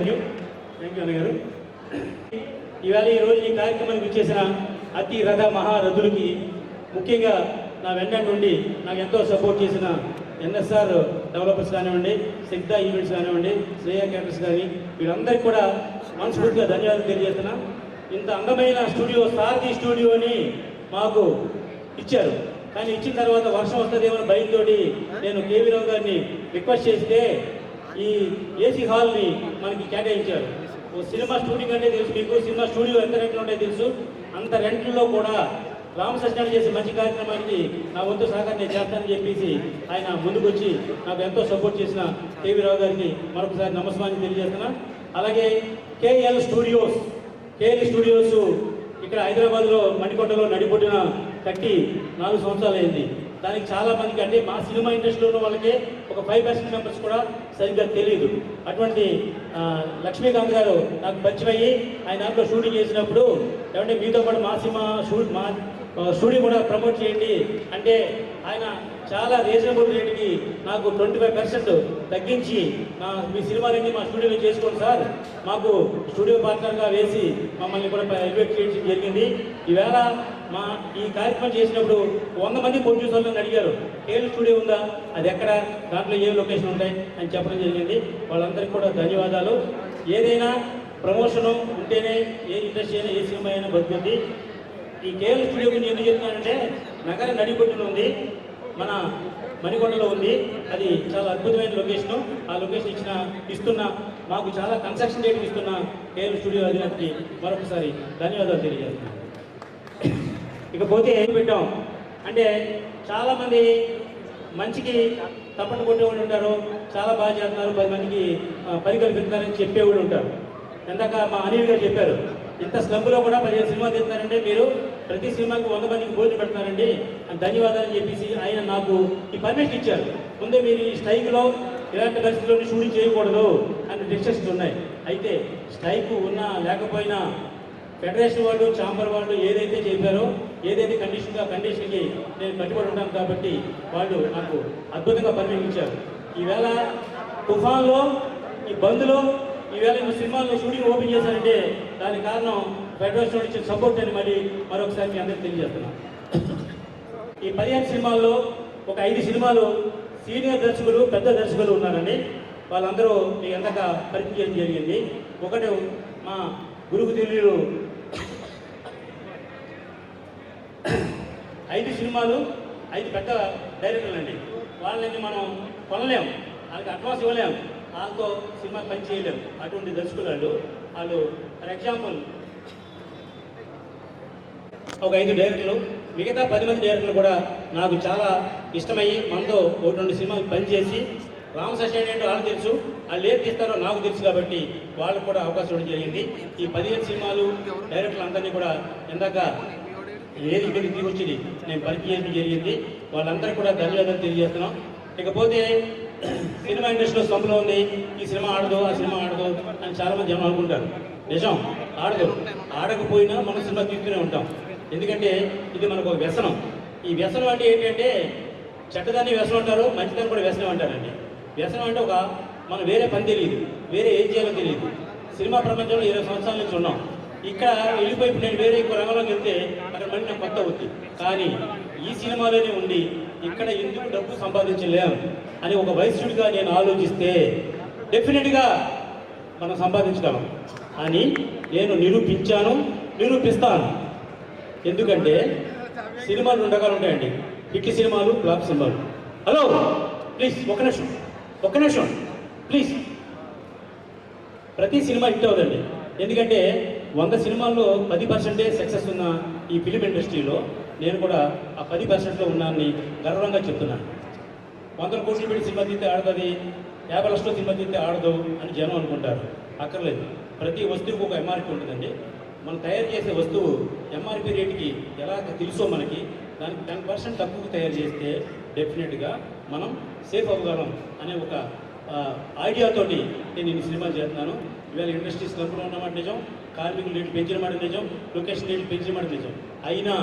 Thank you అన్నగారు. ఈవేళ ఈరోజు ఈ కార్యక్రమానికి ఇచ్చేసిన అతి రథ మహారథులకి, ముఖ్యంగా నా వెంట నుండి నాకు ఎంతో సపోర్ట్ చేసిన ఎన్ఎస్ఆర్ డెవలపర్స్ కానివ్వండి, సిగ్దా ఈవెంట్స్ కానివ్వండి, శ్రేయ క్యాటర్స్ కానీ, వీళ్ళందరికీ కూడా మనస్ఫూర్తిగా ధన్యవాదాలు తెలియజేస్తున్నా. ఇంత అందమైన స్టూడియో, సారథి స్టూడియోని మాకు ఇచ్చారు. కానీ ఇచ్చిన తర్వాత వర్షం వస్తుందేమో భయంతో నేను కేవీ రావు గారిని రిక్వెస్ట్ చేస్తే ఈ ఏసీ హాల్ని మనకి కేటాయించారు. సినిమా షూటింగ్ అంటే తెలుసు మీకు, సినిమా స్టూడియో ఎంత రెంట్లు ఉంటాయో తెలుసు. అంత రెంట్లలో కూడా రామసత్యనారాయణ చేసే మంచి కార్యక్రమానికి నా వంతు సహకారం నేను చేస్తానని చెప్పేసి ఆయన ముందుకు వచ్చి నాకు ఎంతో సపోర్ట్ చేసిన కేవీ రావు గారికి మరొకసారి నమస్కారం తెలియజేస్తున్నా. అలాగే కేఎల్ స్టూడియోస్ ఇక్కడ హైదరాబాద్లో మణికొండలో నడిపొట్టిన కట్టి 4 సంవత్సరాలు అయింది. దానికి చాలా మందికి, అంటే మా సినిమా ఇండస్ట్రీలో ఉన్న వాళ్ళకే ఒక 5% మెంబర్స్ కూడా సరిగ్గా తెలియదు. అటువంటి లక్ష్మీకాంత్ గారు నాకు పరిచయం అయ్యి ఆయన దాంట్లో షూటింగ్ చేసినప్పుడు, ఏమంటే మీతో పాటు మా స్టూడియో కూడా ప్రమోట్ చేయండి అంటే ఆయన చాలా రీజనబుల్ రేటుకి నాకు 25% తగ్గించి మీ సినిమాలన్నీ మా స్టూడియోలో చేసుకోండి సార్, మాకు స్టూడియో పార్ట్నర్గా వేసి మమ్మల్ని కూడా ఎలివేట్ చేయడం జరిగింది. ఈవేళ ఈ కార్యక్రమం చేసినప్పుడు 100 మంది ప్రొడ్యూసర్లను అడిగారు, కేఎల్ స్టూడియో ఉందా, అది ఎక్కడ, దాంట్లో ఏ లొకేషన్ ఉంటాయి అని చెప్పడం జరిగింది. వాళ్ళందరికీ కూడా ధన్యవాదాలు. ఏదైనా ప్రమోషను ఉంటేనే ఏ ఇండస్ట్రీ అయినా, ఏ సినిమా అయినా బతుకుంది. ఈ కేఎల్ స్టూడియో గురించి ఎందుకు చెప్తున్నానంటే, నగర నడిబొట్టున ఉంది, మన మణికొండలో ఉంది. అది చాలా అద్భుతమైన లొకేషను. ఆ లొకేషన్ ఇస్తున్న మాకు చాలా కన్స్ట్రక్షన్ రేట్ ఇస్తున్న కేఎల్ స్టూడియో అధినేతకి మరొకసారి ధన్యవాదాలు తెలియజేస్తున్నాను. ఇకపోతే ఏం పెట్టాం అంటే, చాలామంది మంచికి తప్పట్టు కొట్టేవాళ్ళు ఉంటారు, చాలా బాగా చేస్తున్నారు, 10 మందికి పని కల్పిస్తున్నారని చెప్పేవాళ్ళు ఉంటారు. ఇందాక మా అనిల్ గారు చెప్పారు, ఇంత స్లమ్లో కూడా 15 సినిమాలు తీస్తున్నారంటే మీరు ప్రతి సినిమాకి 100 మందికి భోజనం పెడుతున్నారండి అని ధన్యవాదాలు చెప్పేసి ఆయన నాకు ఈ పర్మిషన్ ఇచ్చారు. ముందే మీరు ఈ స్ట్రైక్లో ఇలాంటి పరిస్థితుల్లో షూటింగ్ చేయకూడదు అని డిస్కషన్స్ ఉన్నాయి. అయితే స్ట్రైక్ ఉన్నా లేకపోయినా ఫెడరేషన్ వాళ్ళు, ఛాంబర్ వాళ్ళు ఏదైతే చెప్పారో, ఏదైతే కండిషన్కి నేను కట్టుబడి ఉంటాను కాబట్టి వాళ్ళు నాకు అద్భుతంగా పర్మిషన్ ఇచ్చారు. ఈవేళ తుఫాన్లో, ఈ బంద్లో ఈవేళ సినిమాల్లో షూటింగ్ ఓపెన్ చేశారంటే దానికి కారణం ఫెడరేషన్ ఇచ్చిన సపోర్ట్ అని మరొకసారి మీ అందరికీ తెలియజేస్తున్నాను. ఈ 15 సినిమాల్లో ఒక 5 సినిమాలు సీనియర్ దర్శకులు, పెద్ద దర్శకులు ఉన్నారండి. వాళ్ళందరూ మీ ఎంతక పరిచయం జరిగింది. ఒకటి మా గురువు తెలియలు 5 సినిమాలు, 5 పెద్ద డైరెక్టర్లు అండి. వాళ్ళని మనం కొనలేము, వాళ్ళకి అడ్వాన్స్ ఇవ్వలేము, వాళ్ళతో సినిమా పని చేయలేము. అటువంటి దర్శకులు వాళ్ళు ఫర్ ఎగ్జాంపుల్ ఒక 5 డైరెక్టర్లు, మిగతా 10 మంది డైరెక్టర్లు కూడా నాకు చాలా ఇష్టమయ్యి మనతో 1-2 సినిమాలు పనిచేసి, రామసత్యనారాయణ అంటే వాళ్ళకి తెలుసు, వాళ్ళు ఏది తీస్తారో నాకు తెలుసు కాబట్టి వాళ్ళకు కూడా అవకాశం ఇవ్వడం జరిగింది. ఈ 15 సినిమాలు డైరెక్టర్లు అందరినీ కూడా ఇందాక ఏది ఇక్కడికి తీసుకొచ్చింది నేను పరిచయం చేయడం జరిగింది. వాళ్ళందరికీ కూడా ధన్యవాదాలు తెలియజేస్తున్నాం. ఇకపోతే సినిమా ఇండస్ట్రీలో స్తంభంలో ఉంది, ఈ సినిమా ఆడదు, ఆ సినిమా ఆడదు అని చాలామంది జనం అనుకుంటారు. నిజం, ఆడదు. ఆడకపోయినా మనం సినిమా తీస్తూనే ఉంటాం. ఎందుకంటే ఇది మనకు ఒక వ్యసనం. ఈ వ్యసనం అంటే ఏంటంటే, చెడ్డదాన్ని వ్యసనం అంటారు, మంచిదాన్ని కూడా వ్యసనం అంటారండి. వ్యసనం అంటే మనం వేరే పని తెలియదు, వేరే ఏం చేయాలో తెలియదు. సినిమా ప్రపంచంలో 20 సంవత్సరాల నుంచి ఉన్నాం. ఇక్కడ వెళ్ళిపోయి నేను వేరే ఇంకో రంగంలోకి వెళ్తే అక్కడ మళ్ళీ నాకు కొత్త అవుతుంది. కానీ ఈ సినిమాలోనే ఉండి ఇక్కడ ఎందుకు డబ్బు సంపాదించలేం అని ఒక వయస్సుడిగా నేను ఆలోచిస్తే డెఫినెట్గా మనం సంపాదించగలం అని నేను నిరూపిస్తాను. ఎందుకంటే సినిమాలు 2 రకాలు ఉంటాయండి, హిట్ సినిమాలు, ఫ్లాప్ సినిమాలు. హలో ప్లీజ్ ఒక్క నిమిషం ప్లీజ్. ప్రతి సినిమా హిట్ అవుతుంది. ఎందుకంటే 100 సినిమాల్లో 10% సక్సెస్ ఉన్న ఈ ఫిలిం ఇండస్ట్రీలో నేను కూడా ఆ 10%లో ఉన్నానని గర్వంగా చెప్తున్నాను. 100 కోట్లు పెట్టి సినిమా తీస్తే ఆడుతుంది, 50 లక్షల సినిమా తీస్తే ఆడదు అని జనం అనుకుంటారు. అక్కర్లేదు. ప్రతి వస్తువుకు ఒక ఎంఆర్పి ఉంటుందండి. మనం తయారు చేసే వస్తువు ఎంఆర్పి రేటుకి ఎలా తెలుసో మనకి, దానికి 10% తక్కువ తయారు చేస్తే డెఫినెట్గా మనం సేఫ్ అవ్వగలం అనే ఒక ఐడియాతోటి నేను ఈ సినిమాలు చేస్తున్నాను. ఇవాళ ఇండస్ట్రీ స్లంపులో ఉన్నమాట నిజం, కార్మికులు రేట్లు పెంచిన మాట నిజం, లొకేషన్ రేట్లు పెంచిన మాట నిజం. అయినా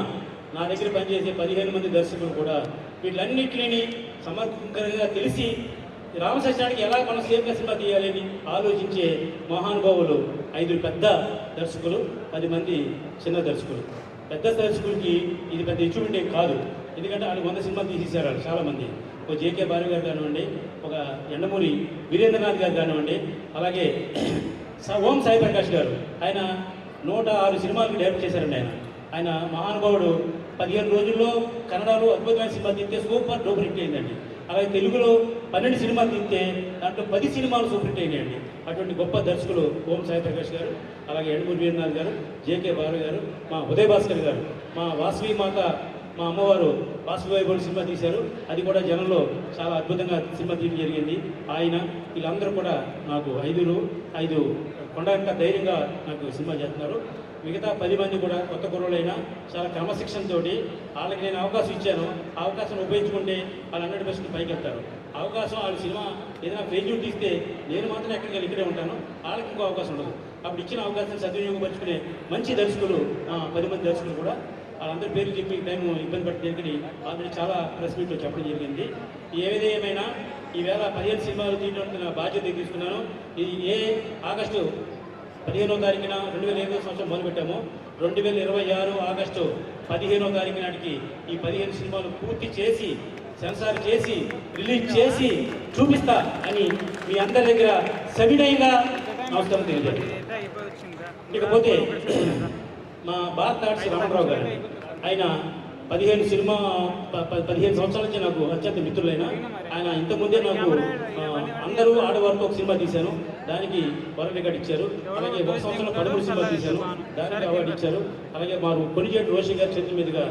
నా దగ్గర పనిచేసే 15 మంది దర్శకులు కూడా వీళ్ళన్నింటినీ సమగ్రంగా తెలిసి రామసత్యానికి ఎలా మనం సేఫ్గా సినిమా తీయాలని ఆలోచించే మహానుభావులు 5 పెద్ద దర్శకులు, 10 మంది చిన్న దర్శకులు. పెద్ద దర్శకులకి ఇది పెద్ద అచీవ్మెంట్ ఏం కాదు, ఎందుకంటే వాళ్ళు 100 సినిమాలు తీసేశారు వాళ్ళు చాలామంది. ఒక జేకే బాలు గారు కానివ్వండి, ఒక ఎండమూరి వీరేంద్రనాథ్ గారు కానివ్వండి, అలాగే ఓం సాయి ప్రకాష్ గారు, ఆయన 106 సినిమాలకు డైరెక్ట్ చేశారండి. ఆయన మహానుభావుడు 15 రోజుల్లో కన్నడలో అద్భుతమైన సినిమా తీస్తే సూపర్ డూపర్ హిట్ అయిందండి. అలాగే తెలుగులో 12 సినిమాలు తీస్తే దాంట్లో 10 సినిమాలు సూపర్ హిట్ అయినాయండి. అటువంటి గొప్ప దర్శకులు ఓం సాయి ప్రకాష్ గారు, అలాగే ఎండమూరి వీరేంద్రనాథ్ గారు, జేకే బాలు గారు, మా ఉదయ్ భాస్కర్ గారు, మా వాసవి మాత, మా అమ్మవారు వాసవి వైభవ్ సినిమా తీశారు. అది కూడా జనంలో చాలా అద్భుతంగా సినిమా తీయడం జరిగింది. ఆయన వీళ్ళందరూ కూడా నాకు 5 కొండంత ధైర్యంగా నాకు సినిమా చేస్తున్నారు. మిగతా 10 మంది కూడా కొత్త కుర్రోళ్ళైనా చాలా క్రమశిక్షణతో వాళ్ళకి నేను అవకాశం ఇచ్చాను. ఆ అవకాశం ఉపయోగించుకుంటే వాళ్ళు 100% పైకి వెళ్తారు. అవకాశం వాళ్ళ సినిమా ఏదైనా ఫెయిల్యూర్ తీస్తే నేను మాత్రం ఎక్కడికి వెళ్ళి ఇక్కడే ఉంటాను, వాళ్ళకి ఇంకో అవకాశం ఉండదు. అప్పుడు ఇచ్చిన అవకాశం సద్వినియోగపరుచుకునే మంచి దర్శకులు 10 మంది దర్శకులు కూడా. వాళ్ళందరి పేర్లు చెప్పి టైం ఇబ్బంది పట్టి జరిగింది. ఆల్రెడీ చాలా ప్రెస్ మీట్లో చెప్పడం జరిగింది. ఏమైనా ఈవేళ 15 సినిమాలు తీయడానికి నా బాధ్యత తీసుకున్నాను. ఇది ఆగస్టు 15వ తారీఖున 2025 సంవత్సరం మొదలుపెట్టాము. 2026 ఆగస్టు 15వ తారీఖు నాటికి ఈ 15 సినిమాలు పూర్తి చేసి సెన్సార్ చేసి రిలీజ్ చేసి చూపిస్తా అని మీ అందరి దగ్గర సవినయంగా నమస్కారం తెలియజేయండి. ఇకపోతే మా భారత ఆర్ట్స్ రామరావు గారు, ఆయన 15 సంవత్సరాల నుంచి నాకు అత్యంత మిత్రులైన ఆయన. ఇంతకుముందే నాకు అందరూ ఆడవారితో ఒక సినిమా తీశాను, దానికి వరల్డ్ రికార్డ్ ఇచ్చారు. అలాగే 1 సంవత్సరంలో 13 సినిమాలు తీశాను, దానికి అవార్డు ఇచ్చారు. అలాగే మాకు కొనిజేటి రోషి గారి చేతుల మీదుగా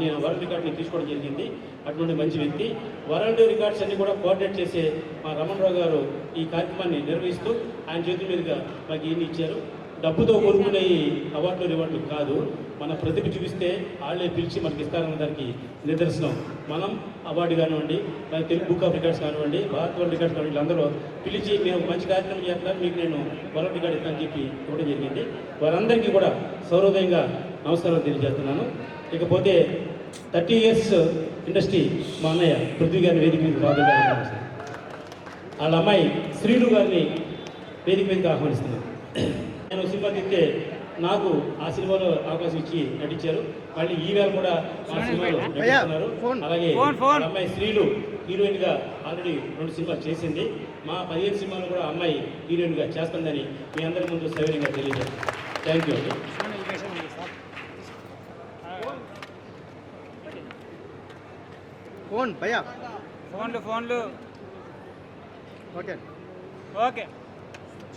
నేను వరల్డ్ రికార్డుని తీసుకోవడం జరిగింది. అటువంటి మంచి వ్యక్తి. వరల్డ్ రికార్డ్స్ అన్ని కూడా కోఆర్డినేట్ చేసే మా రమణరావు గారు ఈ కార్యక్రమాన్ని నిర్వహిస్తూ ఆయన చేతుల మీదుగా మాకు ఇన్ని ఇచ్చారు. డబ్బుతో కోరుకునే అవార్డులు రివార్డులు కాదు, మన ప్రతిభ చూపిస్తే వాళ్ళే పిలిచి మనకి ఇస్తారన్న దానికి నిదర్శనం. మనం అవార్డు కానివ్వండి, తెలుగు బుక్ ఆఫ్ రికార్డ్స్ కానివ్వండి, భారత్ వరల్డ్ రికార్డ్స్ కానివ్వండి, అందరూ పిలిచి మేము మంచి కార్యక్రమం చేస్తున్నారు, మీకు నేను వరల్డ్ రికార్డ్ ఇస్తానని చెప్పి ఇవ్వడం జరిగింది. వారందరికీ కూడా సౌహృదయంగా నమస్కారం తెలియజేస్తున్నాను. ఇకపోతే 30 years ఇండస్ట్రీ మా అన్నయ్య పృథ్వీ గారిని వేదిక మీద స్వాగతం, వాళ్ళ అమ్మాయి శ్రీను గారిని వేదిక మీదకి ఆహ్వానిస్తున్నాను. నేను సినిమా తీస్తే నాకు ఆ సినిమాలో అవకాశం ఇచ్చి నటించారు. మళ్ళీ ఈవేళ కూడా మా సినిమాలో నటిస్తున్నారు. అలాగే అమ్మాయి శ్రీలు హీరోయిన్గా ఆల్రెడీ 2 సినిమాలు చేసింది. మా 15 సినిమాలు కూడా అమ్మాయి హీరోయిన్గా చేస్తుందని మీ అందరి ముందు సవినయంగా తెలియజేస్తాను. థ్యాంక్ యూ అండి. ఫోన్లు ఓకే.